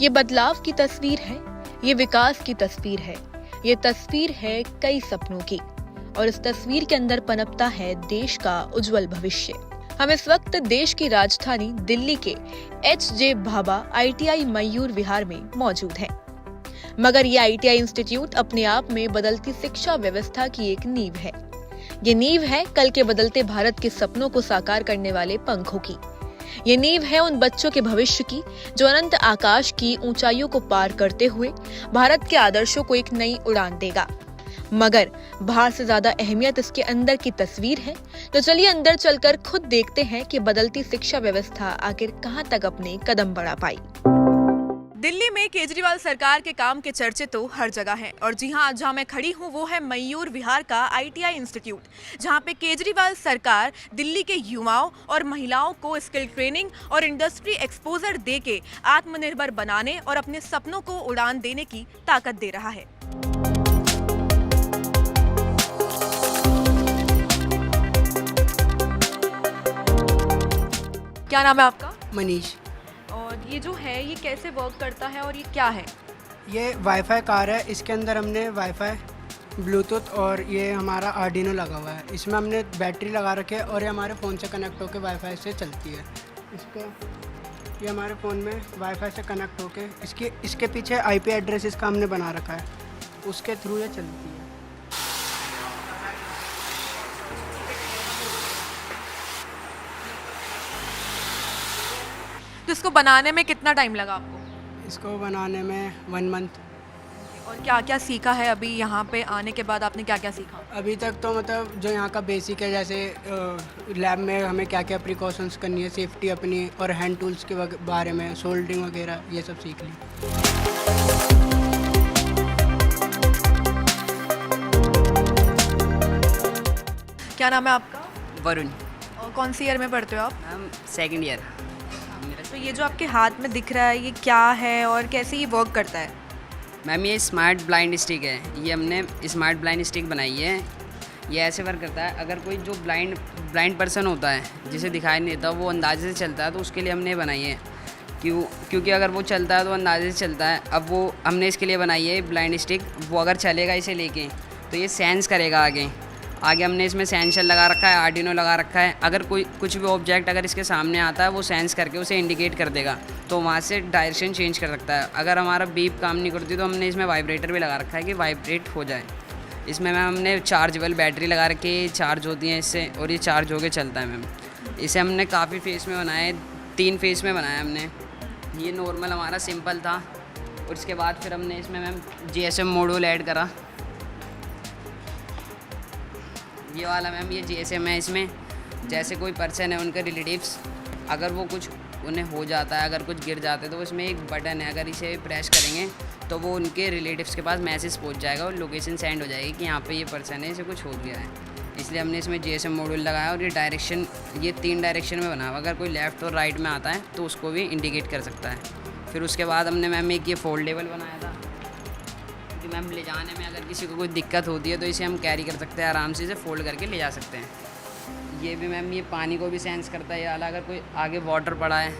ये बदलाव की तस्वीर है, ये विकास की तस्वीर है, ये तस्वीर है कई सपनों की और इस तस्वीर के अंदर पनपता है देश का उज्जवल भविष्य। हम इस वक्त देश की राजधानी दिल्ली के एच.जे. भाभा ITI मयूर विहार में मौजूद हैं। मगर ये ITI इंस्टीट्यूट अपने आप में बदलती शिक्षा व्यवस्था की एक नींव है। ये नींव है कल के बदलते भारत के सपनों को साकार करने वाले पंखों की। ये नींव है उन बच्चों के भविष्य की जो अनंत आकाश की ऊंचाइयों को पार करते हुए भारत के आदर्शों को एक नई उड़ान देगा। मगर बाहर से ज्यादा अहमियत इसके अंदर की तस्वीर है, तो चलिए अंदर चलकर खुद देखते हैं कि बदलती शिक्षा व्यवस्था आखिर कहां तक अपने कदम बढ़ा पाई। दिल्ली में केजरीवाल सरकार के काम के चर्चे तो हर जगह हैं और जी हाँ, जहाँ मैं खड़ी हूँ वो है मयूर विहार का ITI इंस्टीट्यूट, जहाँ पे केजरीवाल सरकार दिल्ली के युवाओं और महिलाओं को स्किल ट्रेनिंग और इंडस्ट्री एक्सपोजर दे के आत्मनिर्भर बनाने और अपने सपनों को उड़ान देने की ताकत दे रहा है। क्या नाम है आपका? मनीष। और ये जो है ये कैसे वर्क करता है और ये क्या है? ये वाईफाई कार है, इसके अंदर हमने वाईफाई, ब्लूटूथ और ये हमारा आर्डिनो लगा हुआ है। इसमें हमने बैटरी लगा रखी है और ये हमारे फ़ोन से कनेक्ट होकर वाईफाई से चलती है। ये हमारे फ़ोन में वाईफाई से कनेक्ट होकर इसके पीछे IP एड्रेस इसका हमने बना रखा है, उसके थ्रू ये चलती है। तो इसको बनाने में कितना टाइम लगा आपको? इसको बनाने में 1 मंथ। और क्या क्या सीखा है अभी यहाँ पे आने के बाद? आपने क्या क्या सीखा? अभी तक तो मतलब जो यहाँ का बेसिक है, जैसे लैब में हमें क्या क्या प्रिकॉशंस करनी है, सेफ्टी अपनी और हैंड टूल्स के बारे में, सोल्डरिंग वगैरह ये सब सीख ली। क्या नाम है आपका? वरुण। और कौन सी ईयर में पढ़ते हो आप? हम सेकंड ईयर। तो ये जो आपके हाथ में दिख रहा है ये क्या है और कैसे ये वर्क करता है? मैम ये स्मार्ट ब्लाइंड स्टिक है। ये हमने स्मार्ट ब्लाइंड स्टिक बनाई है। ये ऐसे वर्क करता है, अगर कोई जो ब्लाइंड पर्सन होता है जिसे दिखाई नहीं देता वो अंदाजे से चलता है, तो उसके लिए हमने बनाई है। क्योंकि अगर वो चलता है तो अंदाजे से चलता है। अब वो हमने इसके लिए बनाई है ब्लाइंड स्टिक। वो अगर चलेगा इसे लेके तो ये सेंस करेगा आगे हमने इसमें सेंसर लगा रखा है, आर्डिनो लगा रखा है। अगर कोई कुछ भी ऑब्जेक्ट अगर इसके सामने आता है वो सेंस करके उसे इंडिकेट कर देगा, तो वहाँ से डायरेक्शन चेंज कर सकता है। अगर हमारा बीप काम नहीं करती तो हमने इसमें वाइब्रेटर भी लगा रखा है कि वाइब्रेट हो जाए। इसमें मैम हमने चार्जेबल बैटरी लगा रखी है, चार्ज होती है इससे और ये चार्ज होकर चलता है मैम। इसे हमने काफ़ी फेस में बनाया है, 3 फेस में बनाया हमने। ये नॉर्मल हमारा सिंपल था और इसके बाद फिर हमने इसमें मैम GSM मॉड्यूल ऐड करा। ये वाला मैम ये GSM है। इसमें जैसे कोई पर्सन है, उनके रिलेटिव्स अगर वो कुछ उन्हें हो जाता है, अगर कुछ गिर जाते हैं, तो इसमें एक बटन है, अगर इसे प्रेस करेंगे तो वो उनके रिलेटिव्स के पास मैसेज पहुंच जाएगा और लोकेशन सेंड हो जाएगी कि यहाँ पे ये पर्सन है, इसे कुछ हो गया है। इसलिए हमने इसमें GSM मॉड्यूल लगाया और ये 3 डायरेक्शन में बना हुआ। अगर कोई लेफ़्ट और राइट में आता है तो उसको भी इंडिकेट कर सकता है। फिर उसके बाद हमने मैम एक ये फोल्डेबल बनाया था कि मैम ले जाने में अगर किसी को कोई दिक्कत होती है तो इसे हम कैरी कर सकते हैं, आराम से इसे फोल्ड करके ले जा सकते हैं। ये भी मैम ये पानी को भी सेंस करता है। ये वाला अगर कोई आगे वाटर पड़ा है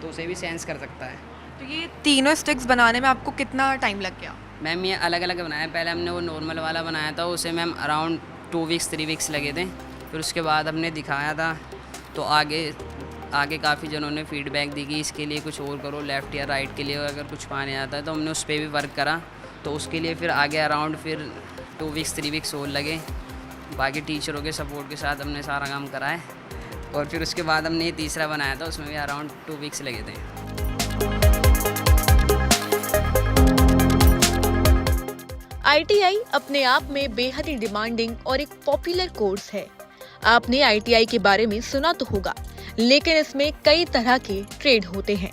तो उसे भी सेंस कर सकता है। तो ये तीनों स्टिक्स बनाने में आपको कितना टाइम लग गया? मैम ये अलग अलग बनाया। पहले हमने वो नॉर्मल वाला बनाया था, उसे मैम अराउंड 2 वीक्स 3 वीक्स लगे थे। फिर उसके बाद हमने दिखाया था तो आगे काफ़ी जनों ने फीडबैक दी कि इसके लिए कुछ और करो, लेफ़्ट या राइट के लिए अगर कुछ पानी आता है, तो हमने उस पर भी वर्क करा। तो उसके लिए फिर आगे अराउंड फिर 2 वीक्स 3 वीक्स और लगे। बाकी टीचरों के सपोर्ट के साथ हमने सारा काम करा है। और फिर उसके बाद हमने ये तीसरा बनाया था, उसमें भी अराउंड 2 वीक्स लगे थे। ITI अपने आप में बेहद ही डिमांडिंग और एक पॉपुलर कोर्स है। आपने ITI के बारे में सुना तो होगा, लेकिन इसमें कई तरह के ट्रेड होते हैं,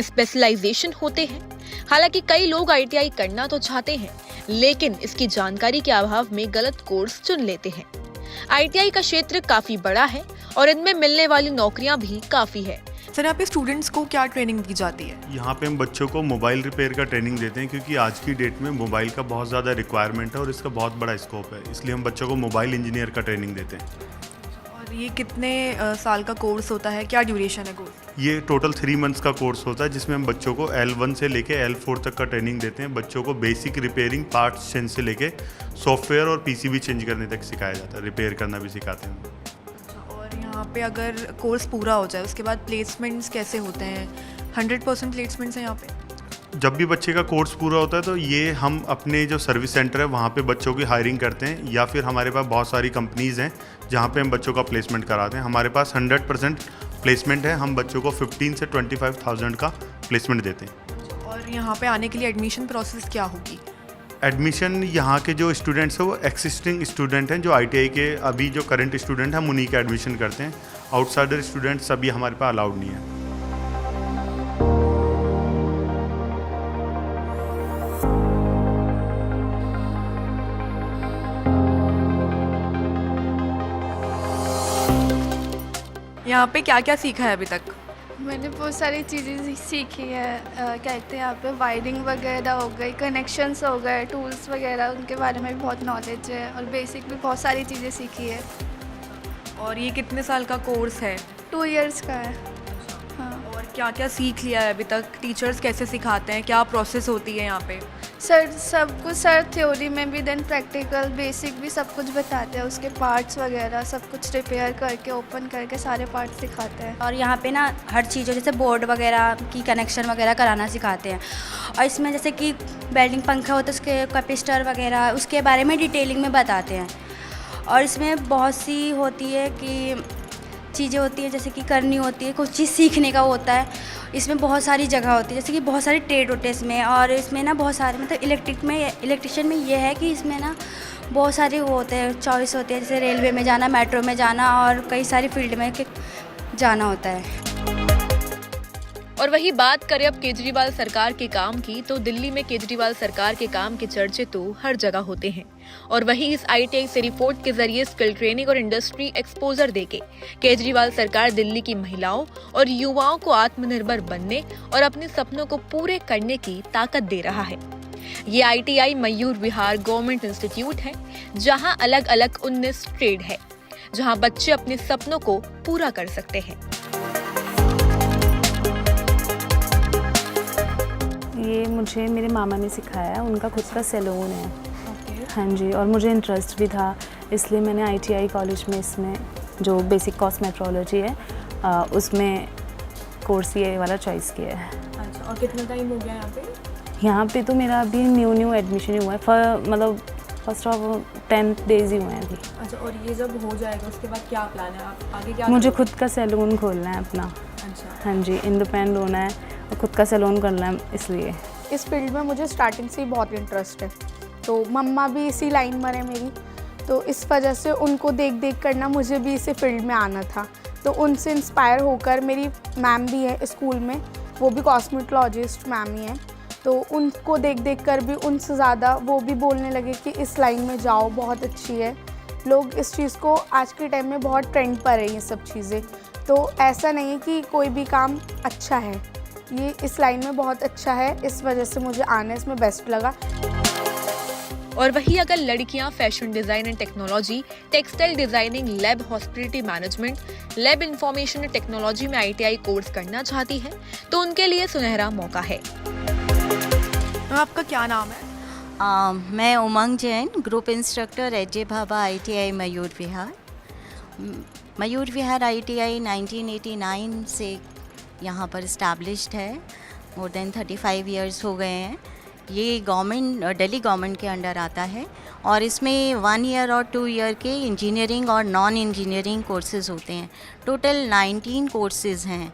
स्पेशलाइजेशन होते हैं। हालांकि कई लोग ITI करना तो चाहते हैं, लेकिन इसकी जानकारी के अभाव में गलत कोर्स चुन लेते हैं। ITI का क्षेत्र काफी बड़ा है और इनमें मिलने वाली नौकरियां भी काफी है। सर, यहाँ पे स्टूडेंट्स को क्या ट्रेनिंग दी जाती है? यहाँ पे हम बच्चों को मोबाइल रिपेयर का ट्रेनिंग देते हैं, क्योंकि आज की डेट में मोबाइल का बहुत ज़्यादा रिक्वायरमेंट है और इसका बहुत बड़ा स्कोप है। इसलिए हम बच्चों को मोबाइल इंजीनियर का ट्रेनिंग देते हैं। और ये कितने साल का कोर्स होता है, क्या ड्यूरेशन है कोर्स? ये टोटल 3 मंथ्स का कोर्स होता है जिसमें हम बच्चों को L1 से लेके L4 तक का ट्रेनिंग देते हैं। बच्चों को बेसिक रिपेयरिंग पार्ट्स चेंज से लेके सॉफ्टवेयर और पीसीबी चेंज करने तक सिखाया जाता है, रिपेयर करना भी सिखाते हैं। और यहाँ पे अगर कोर्स पूरा हो जाए उसके बाद प्लेसमेंट्स कैसे होते हैं? 100% प्लेसमेंट्स हैं यहाँ पे? जब भी बच्चे का कोर्स पूरा होता है तो ये हम अपने जो सर्विस सेंटर है वहाँ पे बच्चों की हायरिंग करते हैं, या फिर हमारे पास बहुत सारी कंपनीज़ हैं जहाँ पे हम बच्चों का प्लेसमेंट कराते हैं। हमारे पास 100% प्लेसमेंट है, हम बच्चों को 15 से 25,000 का प्लेसमेंट देते हैं। और यहाँ पे आने के लिए एडमिशन प्रोसेस क्या होगी? एडमिशन यहाँ के जो स्टूडेंट्स हैं वो एक्सिस्टिंग स्टूडेंट हैं, जो ITI के अभी जो करंट स्टूडेंट हैं हम उन्हीं का एडमिशन करते हैं। आउटसाइडर स्टूडेंट्स अभी हमारे पास अलाउड नहीं है। यहाँ पे क्या क्या सीखा है अभी तक? मैंने बहुत सारी चीज़ें सीखी है। कहते हैं यहाँ पे वायरिंग वगैरह हो गई, कनेक्शंस हो गए, टूल्स वगैरह उनके बारे में भी बहुत नॉलेज है, और बेसिक भी बहुत सारी चीज़ें सीखी है। और ये कितने साल का कोर्स है? 2 इयर्स का है। हाँ। और क्या क्या सीख लिया है अभी तक? टीचर्स कैसे सिखाते हैं, क्या प्रोसेस होती है यहाँ पे? सर सब कुछ, सर थ्योरी में भी, देन प्रैक्टिकल बेसिक भी सब कुछ बताते हैं, उसके पार्ट्स वगैरह सब कुछ रिपेयर करके ओपन करके सारे पार्ट्स सिखाते हैं। और यहाँ पे ना हर चीज़ जैसे बोर्ड वगैरह की कनेक्शन वगैरह कराना सिखाते हैं। और इसमें जैसे कि वेल्डिंग पंखा होता है उसके कैपेसिटर वगैरह उसके बारे में डिटेलिंग में बताते हैं। और इसमें बहुत सी होती है कि चीज़ें होती हैं जैसे कि करनी होती है, कुछ चीज़ सीखने का होता है। इसमें बहुत सारी जगह होती है, जैसे कि बहुत सारे ट्रेड होते हैं इसमें। और इसमें ना बहुत सारे मतलब इलेक्ट्रिशियन में ये है कि इसमें ना बहुत सारे वो होते हैं, चॉइस होते हैं, जैसे रेलवे में जाना, मेट्रो में जाना, और कई सारी फील्ड में जाना होता है। और वही बात करें अब केजरीवाल सरकार के काम की, तो दिल्ली में केजरीवाल सरकार के काम के चर्चे तो हर जगह होते हैं। और वही इस ITI से रिपोर्ट के जरिए स्किल ट्रेनिंग और इंडस्ट्री एक्सपोजर देके केजरीवाल सरकार दिल्ली की महिलाओं और युवाओं को आत्मनिर्भर बनने और अपने सपनों को पूरे करने की ताकत दे रहा है। ये ITI मयूर विहार गवर्नमेंट इंस्टीट्यूट है, जहां अलग अलग 19 ट्रेड है, जहां बच्चे अपने सपनों को पूरा कर सकते हैं। ये मुझे मेरे मामा ने सिखाया है, उनका खुद का सैलून है। हाँ जी, और मुझे इंटरेस्ट भी था, इसलिए मैंने ITI कॉलेज में इसमें जो बेसिक कॉस्मेट्रोलॉजी है उसमें कोर्स ये वाला चॉइस किया है। अच्छा, और कितना टाइम हो गया यहाँ पे? यहाँ पे तो मेरा अभी न्यू एडमिशन हुआ है, मतलब फर्स्ट ऑफ 10 डेज ही हुए हैं अभी। अच्छा, और ये जब हो जाएगा उसके बाद क्या प्लान है, आप आगे क्या? मुझे खुद का सैलून खोलना है अपना। अच्छा। हाँ जी, इंडिपेंडेंट होना है और खुद का सैलून करना है, इसलिए। इस फील्ड में मुझे स्टार्टिंग से ही बहुत इंटरेस्ट है, तो मम्मा भी इसी लाइन में है मेरी, तो इस वजह से उनको देख करना मुझे भी इसी फील्ड में आना था। तो उनसे इंस्पायर होकर, मेरी मैम भी है स्कूल में, वो भी कॉस्मेटोलॉजिस्ट मैम ही है, तो उनको देख कर भी उनसे ज़्यादा वो भी बोलने लगे कि इस लाइन में जाओ, बहुत अच्छी है। लोग इस चीज़ को आज के टाइम में बहुत ट्रेंड पर है ये सब चीज़ें, तो ऐसा नहीं है कि कोई भी काम अच्छा है, ये इस लाइन में बहुत अच्छा है, इस वजह से मुझे आना इसमें बेस्ट लगा। और वही अगर लड़कियां fashion design and technology, textile designing, lab hospitality management, lab information technology में ITI कोर्स करना चाहती है तो उनके लिए सुनहरा मौका है। आपका क्या नाम है? मैं Umang Jain, group instructor AJ Bhabha ITI Mayur Vihar. Mayur Vihar ITI 1989 से यहाँ पर इस्टेब्लिश्ड है, मोर देन 35 इयर्स हो गए हैं। ये दिल्ली गवर्नमेंट के अंडर आता है, और इसमें 1 ईयर और 2 ईयर के इंजीनियरिंग और नॉन इंजीनियरिंग कोर्सेज़ होते हैं। टोटल 19 कोर्सेज़ हैं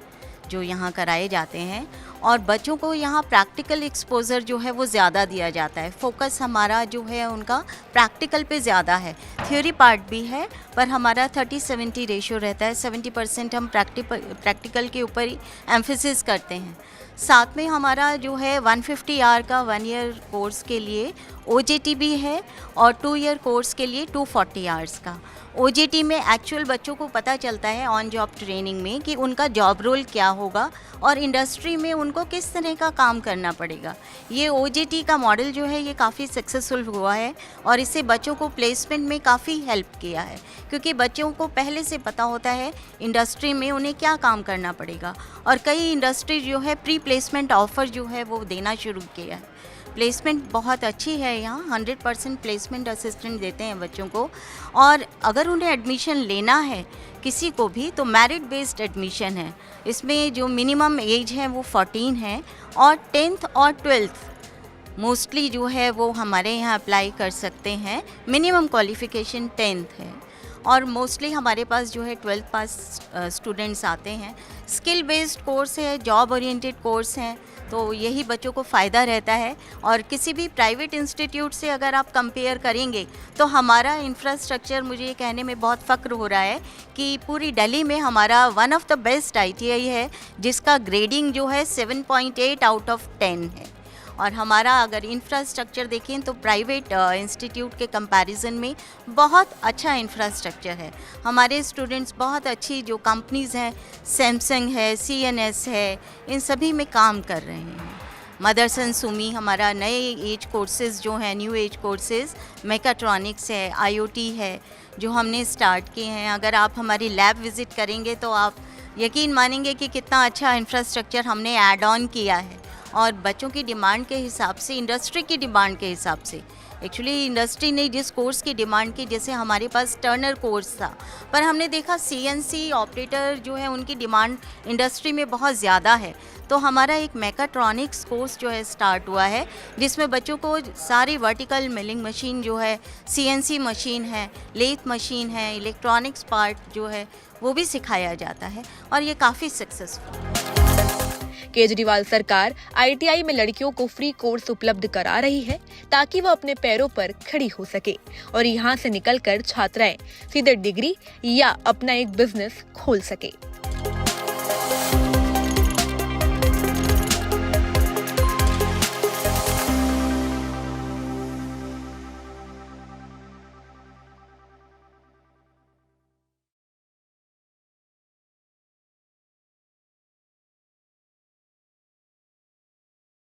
जो यहाँ कराए जाते हैं, और बच्चों को यहाँ प्रैक्टिकल एक्सपोजर जो है वो ज़्यादा दिया जाता है। फोकस हमारा जो है उनका प्रैक्टिकल पे ज़्यादा है, थ्योरी पार्ट भी है, पर हमारा 30-70 रेशो रहता है। 70% हम प्रैक्टिकल के ऊपर ही एम्फेसिस करते हैं। साथ में हमारा जो है 150 आवर का 1 ईयर कोर्स के लिए OJT भी है, और 2 ईयर कोर्स के लिए 240 आवर्स का। OJT में एक्चुअल बच्चों को पता चलता है ऑन जॉब ट्रेनिंग में कि उनका जॉब रोल क्या होगा, और इंडस्ट्री में उनको किस तरह का काम करना पड़ेगा। ये OJT का मॉडल जो है ये काफ़ी सक्सेसफुल हुआ है और इससे बच्चों को प्लेसमेंट में काफ़ी हेल्प किया है, क्योंकि बच्चों को पहले से पता होता है इंडस्ट्री में उन्हें क्या काम करना पड़ेगा। और कई इंडस्ट्री जो है प्री प्लेसमेंट ऑफ़र जो है वो देना शुरू किया है। प्लेसमेंट बहुत अच्छी है यहाँ, 100% प्लेसमेंट असिस्टेंट देते हैं बच्चों को। और अगर उन्हें एडमिशन लेना है किसी को भी तो मेरिट बेस्ड एडमिशन है। इसमें जो मिनिमम एज है वो 14 है और 10th और 12th मोस्टली जो है वो हमारे यहाँ अप्लाई कर सकते हैं। मिनिमम क्वालिफ़िकेशन 10th है और मोस्टली हमारे पास जो है 12th पास स्टूडेंट्स आते हैं। स्किल बेस्ड कोर्स है, जॉब ओरिएंटेड कोर्स हैं, तो यही बच्चों को फ़ायदा रहता है। और किसी भी प्राइवेट इंस्टीट्यूट से अगर आप कंपेयर करेंगे तो हमारा इंफ्रास्ट्रक्चर, मुझे ये कहने में बहुत फ़ख्र हो रहा है कि पूरी दिल्ली में हमारा one of the best ITI है, जिसका ग्रेडिंग जो है 7.8 आउट ऑफ 10 है। और हमारा अगर इंफ्रास्ट्रक्चर देखें तो प्राइवेट इंस्टीट्यूट के कंपैरिजन में बहुत अच्छा इंफ्रास्ट्रक्चर है। हमारे स्टूडेंट्स बहुत अच्छी जो कंपनीज़ हैं, सैमसंग है, CNS है, इन सभी में काम कर रहे हैं। मदरसन सुमी हमारा नए एज कोर्सेज़ जो हैं, न्यू एज कोर्सेज़, मेकाट्रॉनिक्स है, IoT है, जो हमने स्टार्ट किए हैं। अगर आप हमारी लैब विज़िट करेंगे तो आप यकीन मानेंगे कि कितना अच्छा इंफ्रास्ट्रक्चर हमने ऐड ऑन किया है। और बच्चों की डिमांड के हिसाब से, इंडस्ट्री की डिमांड के हिसाब से, एक्चुअली इंडस्ट्री ने जिस कोर्स की डिमांड की, जैसे हमारे पास टर्नर कोर्स था, पर हमने देखा CNC ऑपरेटर जो है उनकी डिमांड इंडस्ट्री में बहुत ज़्यादा है। तो हमारा एक मेकाट्रॉनिक्स कोर्स जो है स्टार्ट हुआ है, जिसमें बच्चों को सारी वर्टिकल मिलिंग मशीन जो है, CNC मशीन है, लेथ मशीन है, इलेक्ट्रॉनिक्स पार्ट जो है वो भी सिखाया जाता है और ये काफ़ी सक्सेसफुल है। केजरीवाल सरकार ITI में लड़कियों को फ्री कोर्स उपलब्ध करा रही है ताकि वह अपने पैरों पर खड़ी हो सके और यहाँ से निकलकर छात्राएं सीधे डिग्री या अपना एक बिजनेस खोल सके।